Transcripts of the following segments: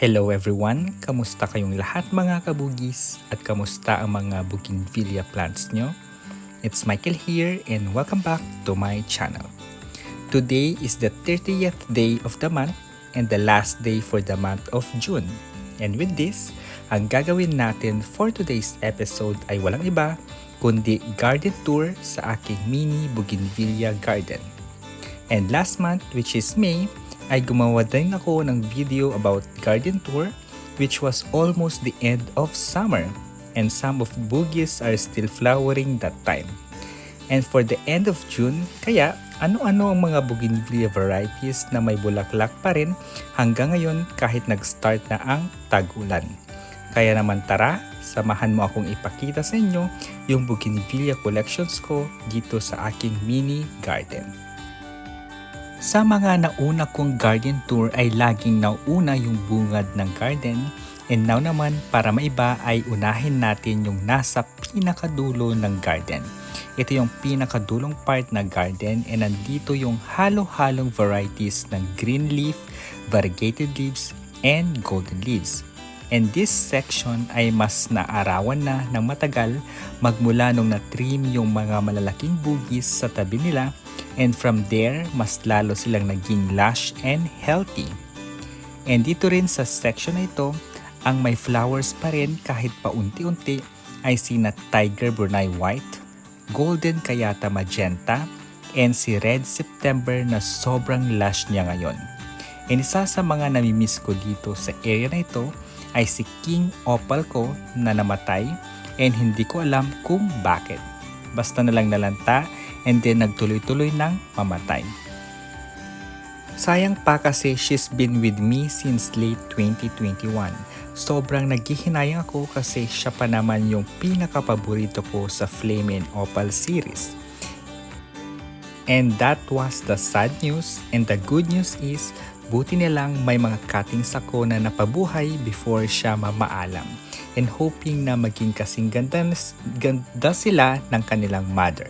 Hello everyone! Kamusta kayong lahat mga kabugis? At kamusta ang mga bougainvillea plants nyo? It's Michael here and welcome back to my channel. Today is the 30th day of the month and the last day for the month of June. And with this, ang gagawin natin for today's episode ay walang iba kundi garden tour sa aking mini bougainvillea garden. And last month, which is May, ay gumawa din ako ng video about garden tour which was almost the end of summer and some of bougies are still flowering that time. And for the end of June, kaya ano-ano ang mga bougainvillea varieties na may bulaklak pa rin hanggang ngayon kahit nag-start na ang tag-ulan. Kaya naman tara, samahan mo akong ipakita sa inyo yung bougainvillea collections ko dito sa aking mini garden. Sa mga nauna kong garden tour ay laging nauna yung bungad ng garden and now naman para maiba ay unahin natin yung nasa pinakadulo ng garden. Ito yung pinakadulong part ng garden and nandito yung halo-halong varieties ng green leaf, variegated leaves, and golden leaves. And this section ay mas naarawan na ng matagal magmula nung na-trim yung mga malalaking bugis sa tabi nila and from there mas lalo silang naging lush and healthy. And dito rin sa section na ito, ang may flowers pa rin kahit paunti-unti ay sina Tiger Brunei White, Golden Kayata Magenta, and si Red September na sobrang lush niya ngayon. And isa sa mga namimiss ko dito sa area na ito ay si King Opal ko na namatay and hindi ko alam kung bakit. Basta na lang nalanta and then nagtuloy-tuloy ng mamatay. Sayang pa kasi she's been with me since late 2021. Sobrang naghihinayang ako kasi siya pa naman yung pinakapaborito ko sa Flame and Opal series. And that was the sad news and the good news is buti nilang may mga cuttings ako na napabuhay before siya mamaalam and hoping na maging kasing ganda sila ng kanilang mother.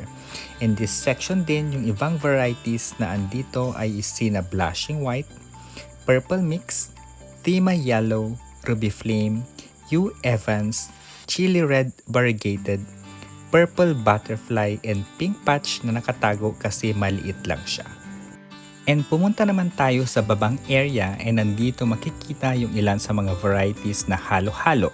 In this section din, yung ibang varieties na andito ay sina Blushing White, Purple Mix, Thema Yellow, Ruby Flame, U. Evans, Chili Red Variegated, Purple Butterfly, and Pink Patch na nakatago kasi maliit lang siya. And pumunta naman tayo sa babang area and nandito makikita yung ilan sa mga varieties na halo-halo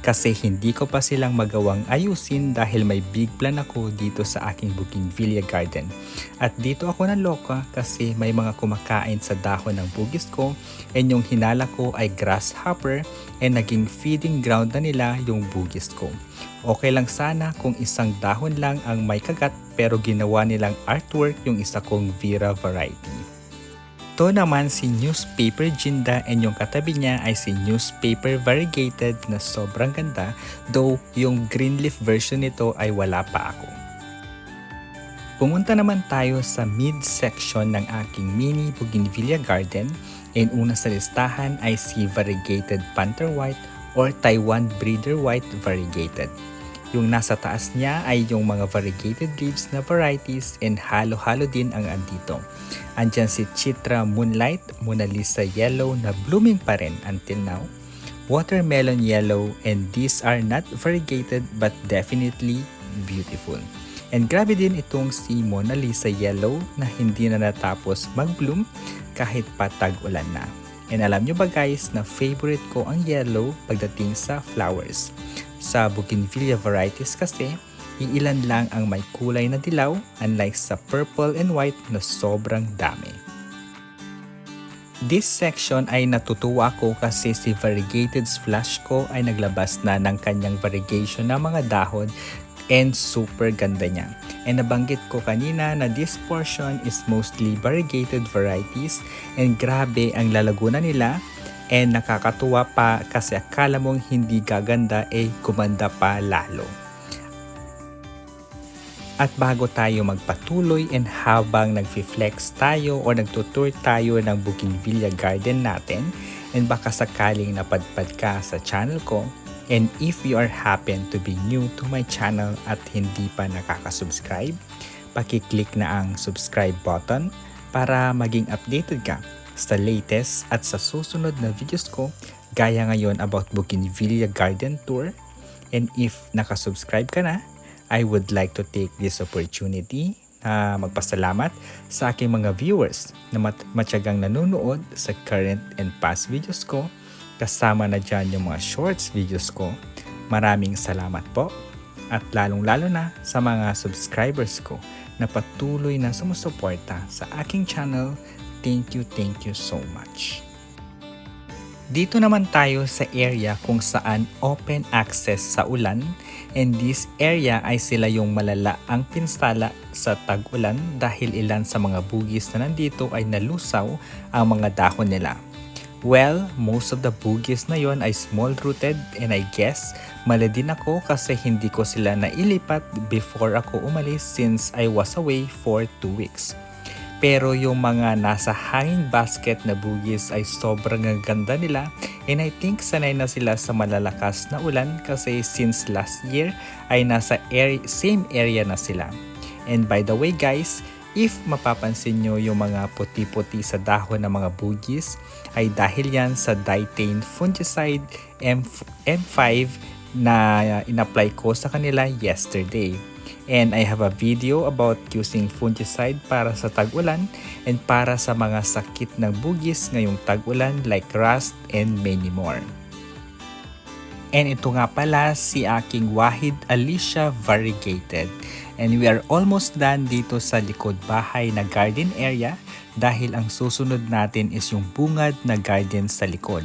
kasi hindi ko pa silang magawang ayusin dahil may big plan ako dito sa aking bougainvillea garden. At dito ako naloka kasi may mga kumakain sa dahon ng bugis ko and yung hinala ko ay grasshopper and naging feeding ground na nila yung bugis ko. Okay lang sana kung isang dahon lang ang may kagat pero ginawa nilang artwork yung isa kong Vera variety. Ito naman si Newspaper Ginda and yung katabi niya ay si Newspaper Variegated na sobrang ganda though yung green leaf version nito ay wala pa ako. Pumunta naman tayo sa mid-section ng aking mini bougainvillea garden and una sa listahan ay si Variegated Panther White or Taiwan Breeder White Variegated. Yung nasa taas niya ay yung mga variegated leaves na varieties and halo-halo din ang andito. Andyan si Chitra Moonlight, Mona Lisa Yellow na blooming pa rin until now, Watermelon Yellow, and these are not variegated but definitely beautiful. And grabe din itong si Mona Lisa Yellow na hindi na natapos mag-bloom kahit patag-ulan na. And alam nyo ba guys na favorite ko ang yellow pagdating sa flowers. Sa bougainvillea varieties kasi, iilan lang ang may kulay na dilaw unlike sa purple and white na sobrang dami. This section ay natutuwa ko kasi si Variegated Splash ko ay naglabas na ng kanyang variegation ng mga dahon and super ganda niya. And nabanggit ko kanina na this portion is mostly variegated varieties and grabe ang lalagunan nila. And nakakatuwa pa kasi akala mong hindi gaganda gumanda pa lalo. At bago tayo magpatuloy and habang nag-flex tayo o nagtutour tayo ng bougainvillea garden natin and baka sakaling napadpad ka sa channel ko and if you are happen to be new to my channel at hindi pa nakaka-subscribe, paki-click na ang subscribe button para maging updated ka sa latest at sa susunod na videos ko gaya ngayon about Bougainvillea Garden Tour. And if nakasubscribe ka na, I would like to take this opportunity na magpasalamat sa aking mga viewers na matyagang nanonood sa current and past videos ko. Kasama na dyan yung mga shorts videos ko. Maraming salamat po. At lalong-lalo na sa mga subscribers ko na patuloy na sumusuporta sa aking channel. Thank you so much. Dito naman tayo sa area kung saan open access sa ulan, and this area ay sila yung malala ang pinsala sa tag-ulan dahil ilan sa mga bugis na nandito ay nalusaw ang mga dahon nila. Well, most of the bugis na yon ay small rooted, and I guess mali din ako kasi hindi ko sila nailipat before ako umalis since I was away for 2 weeks. Pero yung mga nasa hanging basket na bugis ay sobrang ganda nila, and I think sanay na sila sa malalakas na ulan kasi since last year ay nasa same area na sila. And by the way guys, if mapapansin nyo yung mga puti-puti sa dahon ng mga bugis ay dahil yan sa Ditane fungicide M5 na in-apply ko sa kanila yesterday. And I have a video about using fungicide para sa tag-ulan and para sa mga sakit ng bugis ngayong tag-ulan like rust and many more. And ito nga pala si aking Wahid Alicia variegated. And we are almost done dito sa likod bahay na garden area dahil ang susunod natin is yung bungad na garden sa likod.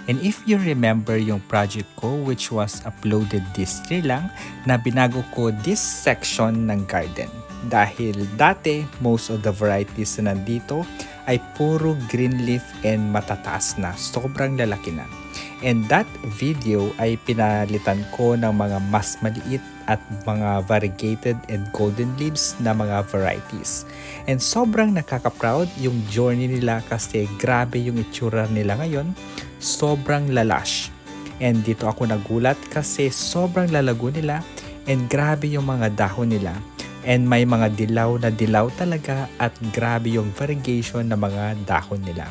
And if you remember yung project ko which was uploaded this year lang, na binago ko this section ng garden. Dahil dati, most of the varieties na nandito ay puro green leaf and matataas na. Sobrang lalaki na. And that video ay pinalitan ko ng mga mas maliit at mga variegated and golden leaves na mga varieties. And sobrang nakaka-proud yung journey nila kasi grabe yung itsura nila ngayon. Sobrang lalash. And dito ako nagulat kasi sobrang lalago nila and grabe yung mga dahon nila. And may mga dilaw na dilaw talaga at grabe yung variegation ng mga dahon nila.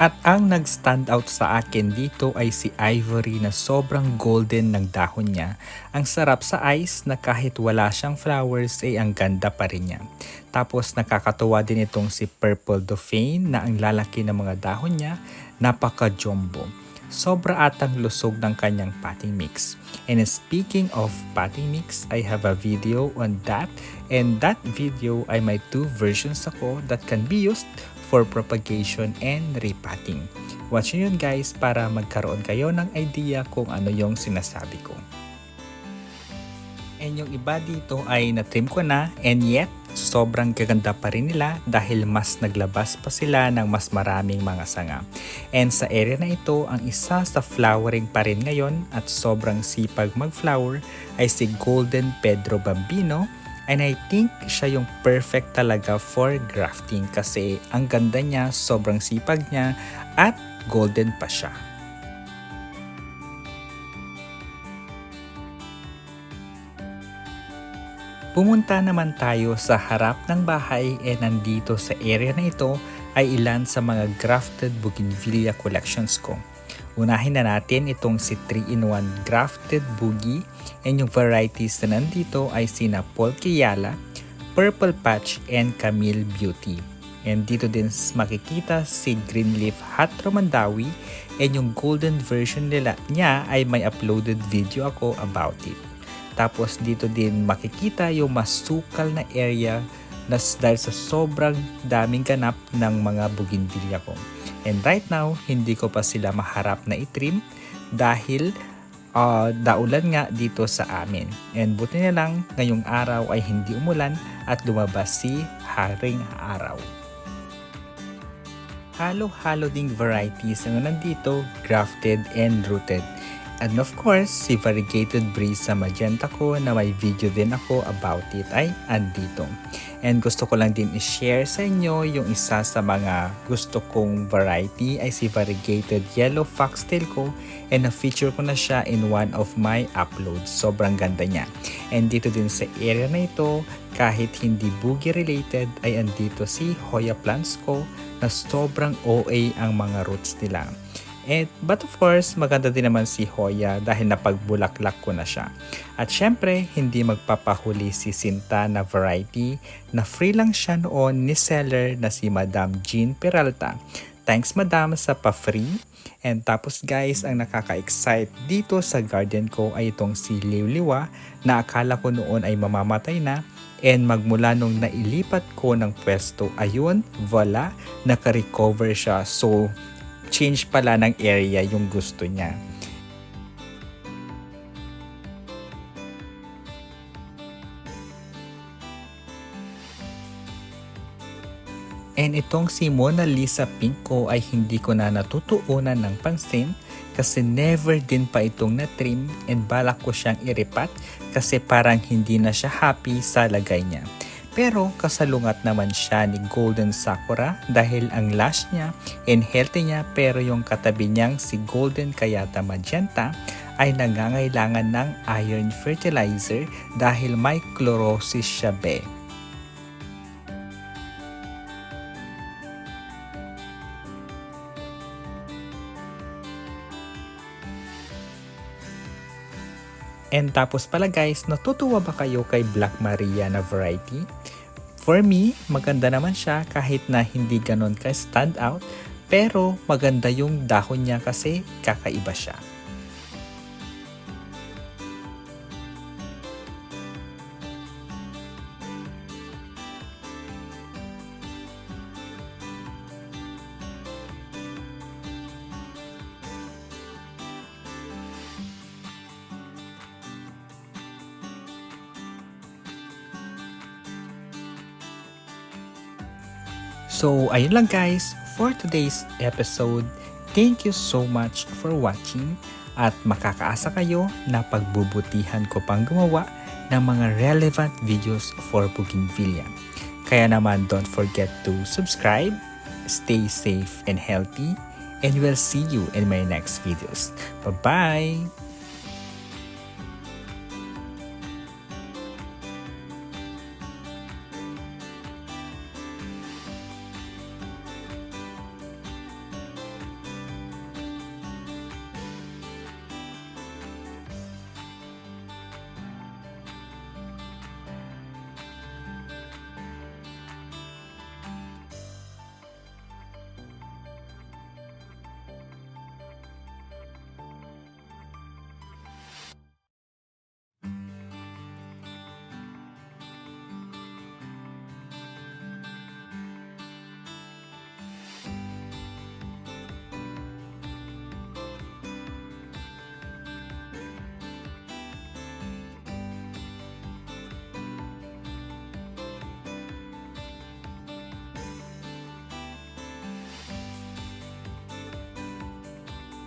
At ang nag-stand out sa akin dito ay si Ivory na sobrang golden ng dahon niya. Ang sarap sa eyes na kahit wala siyang flowers ay ang ganda pa rin niya. Tapos nakakatuwa din itong si Purple Dauphine na ang lalaki ng mga dahon niya, napaka-jumbo. Sobra atang lusog ng kanyang potting mix. And speaking of potting mix, I have a video on that. And that video ay may 2 versions ako that can be used for propagation and repotting. Watch nyo yun guys para magkaroon kayo ng idea kung ano yung sinasabi ko. And yung iba dito ay na-trim ko na, and yet sobrang gaganda pa rin nila dahil mas naglabas pa sila ng mas maraming mga sanga. And sa area na ito, ang isa sa flowering pa rin ngayon at sobrang sipag mag-flower ay si Golden Pedro Bambino. And I think siya yung perfect talaga for grafting kasi ang ganda niya, sobrang sipag niya at golden pa siya. Pumunta naman tayo sa harap ng bahay, and nandito sa area na ito ay ilan sa mga grafted Bougainvillea collections ko. Unahin na natin itong si 3-in-1 grafted boogie, and yung varieties na nandito ay sina Polkeyala, Purple Patch, and Camille Beauty. And dito din makikita si Greenleaf Hot Romandawi, and yung golden version niya ay may uploaded video ako about it. Tapos dito din makikita yung masukal na area dahil sa sobrang daming ganap ng mga bougainvillea ko. And right now, hindi ko pa sila maharap na itrim dahil daulan nga dito sa amin. And buti na lang ngayong araw ay hindi umulan at lumabas si Haring Araw. Halo-halo ding varieties ang nandito, grafted and rooted. And of course, si variegated breeze sa magenta ko na may video din ako about it ay andito. And gusto ko lang din i-share sa inyo yung isa sa mga gusto kong variety ay si variegated yellow foxtail ko, and na-feature ko na siya in one of my uploads. Sobrang ganda niya. And dito din sa area na ito, kahit hindi boogie related ay andito si Hoya plants ko na sobrang OA ang mga roots nila. But of course, maganda din naman si Hoya dahil napagbulaklak ko na siya. At syempre, hindi magpapahuli si Sinta na variety na free lang siya noon ni seller na si Madam Jean Peralta. Thanks Madam sa pa-free. And tapos guys, ang nakaka-excite dito sa garden ko ay itong si Liwliwa na akala ko noon ay mamamatay na. And magmula nung nailipat ko ng pwesto, ayun, voila, naka-recover siya. So, change pala ng area yung gusto niya. And itong si Mona Lisa Pink ko ay hindi ko na natutuunan ng pansin kasi never din pa itong na-trim and balak ko siyang iripat kasi parang hindi na siya happy sa lagay niya. Pero kasalungat naman siya ni Golden Sakura dahil ang lash niya and healthy niya pero yung katabi niyang si Golden Kayata Magenta ay nangangailangan ng iron fertilizer dahil may chlorosis siya be. And tapos pala guys, natutuwa ba kayo kay Black Maria na variety? For me, maganda naman siya kahit na hindi ganon ka stand out, pero maganda yung dahon niya kasi kakaiba siya. So, ayun lang guys for today's episode. Thank you so much for watching at makakaasa kayo na pagbubutihan ko pang gumawa ng mga relevant videos for bougainvillea. Kaya naman don't forget to subscribe, stay safe and healthy, and we'll see you in my next videos. Bye-bye!